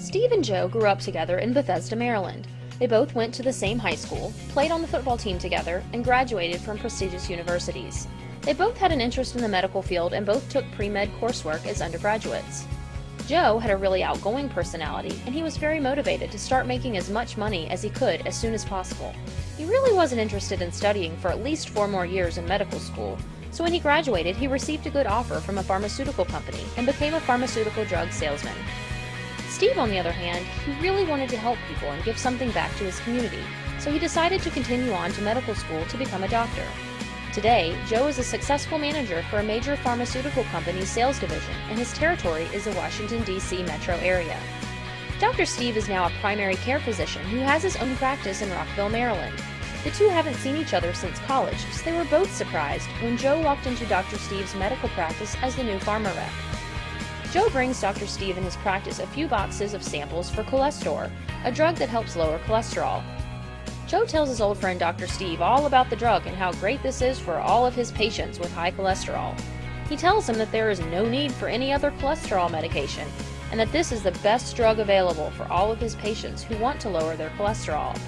Steve and Joe grew up together in Bethesda, Maryland. They both went to the same high school, played on the football team together, and graduated from prestigious universities. They both had an interest in the medical field and both took pre-med coursework as undergraduates. Joe had a really outgoing personality, and he was very motivated to start making as much money as he could as soon as possible. He really wasn't interested in studying for at least 4 more years in medical school, so when he graduated, he received a good offer from a pharmaceutical company and became a pharmaceutical drug salesman. Steve, on the other hand, he really wanted to help people and give something back to his community, so he decided to continue on to medical school to become a doctor. Today, Joe is a successful manager for a major pharmaceutical company's sales division, and his territory is the Washington, D.C. metro area. Dr. Steve is now a primary care physician who has his own practice in Rockville, Maryland. The two haven't seen each other since college, so they were both surprised when Joe walked into Dr. Steve's medical practice as the new pharma rep. Joe brings Dr. Steve and his practice a few boxes of samples for Cholestor, a drug that helps lower cholesterol. Joe tells his old friend Dr. Steve all about the drug and how great this is for all of his patients with high cholesterol. He tells him that there is no need for any other cholesterol medication, and that this is the best drug available for all of his patients who want to lower their cholesterol.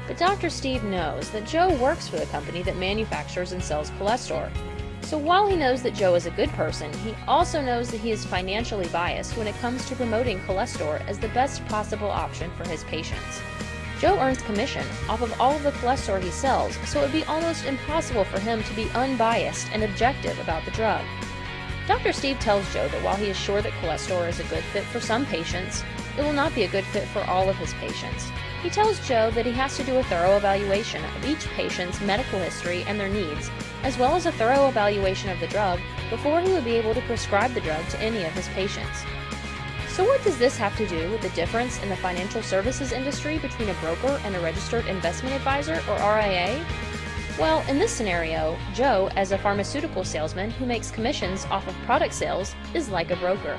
But Dr. Steve knows that Joe works for the company that manufactures and sells Cholestor. So while he knows that Joe is a good person, he also knows that he is financially biased when it comes to promoting Cholestor as the best possible option for his patients. Joe earns commission off of all of the Cholestor he sells, so it would be almost impossible for him to be unbiased and objective about the drug. Dr. Steve tells Joe that while he is sure that Cholestor is a good fit for some patients, it will not be a good fit for all of his patients. He tells Joe that he has to do a thorough evaluation of each patient's medical history and their needs, as well as a thorough evaluation of the drug before he would be able to prescribe the drug to any of his patients. So what does this have to do with the difference in the financial services industry between a broker and a registered investment advisor, or RIA? Well, in this scenario, Joe, as a pharmaceutical salesman who makes commissions off of product sales, is like a broker.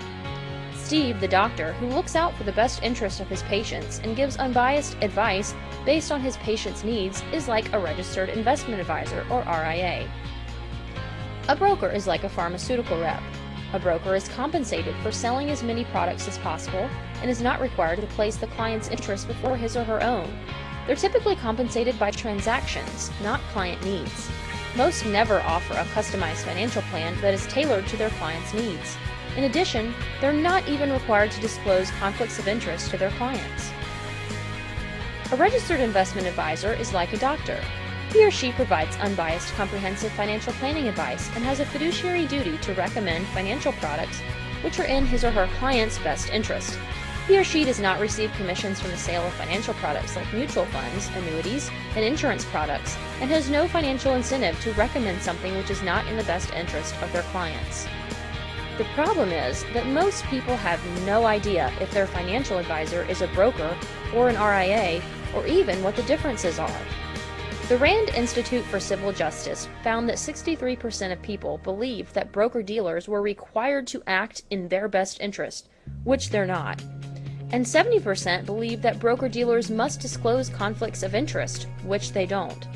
Steve, the doctor, who looks out for the best interest of his patients and gives unbiased advice based on his patients' needs, is like a registered investment advisor, or RIA. A broker is like a pharmaceutical rep. A broker is compensated for selling as many products as possible and is not required to place the client's interest before his or her own. They're typically compensated by transactions, not client needs. Most never offer a customized financial plan that is tailored to their client's needs. In addition, they're not even required to disclose conflicts of interest to their clients. A registered investment advisor is like a doctor. He or she provides unbiased, comprehensive financial planning advice and has a fiduciary duty to recommend financial products which are in his or her client's best interest. He or she does not receive commissions from the sale of financial products like mutual funds, annuities, and insurance products, and has no financial incentive to recommend something which is not in the best interest of their clients. The problem is that most people have no idea if their financial advisor is a broker or an RIA, or even what the differences are. The RAND Institute for Civil Justice found that 63% of people believe that broker-dealers were required to act in their best interest, which they're not. And 70% believe that broker-dealers must disclose conflicts of interest, which they don't.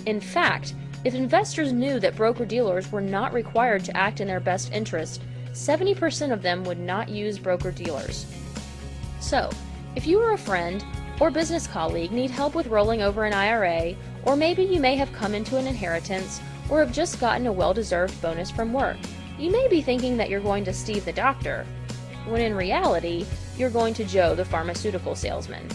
In fact, if investors knew that broker-dealers were not required to act in their best interest, 70% of them would not use broker-dealers. So, if you or a friend or business colleague need help with rolling over an IRA, or maybe you may have come into an inheritance or have just gotten a well-deserved bonus from work, you may be thinking that you're going to Steve the doctor, when in reality, you're going to Joe the pharmaceutical salesman.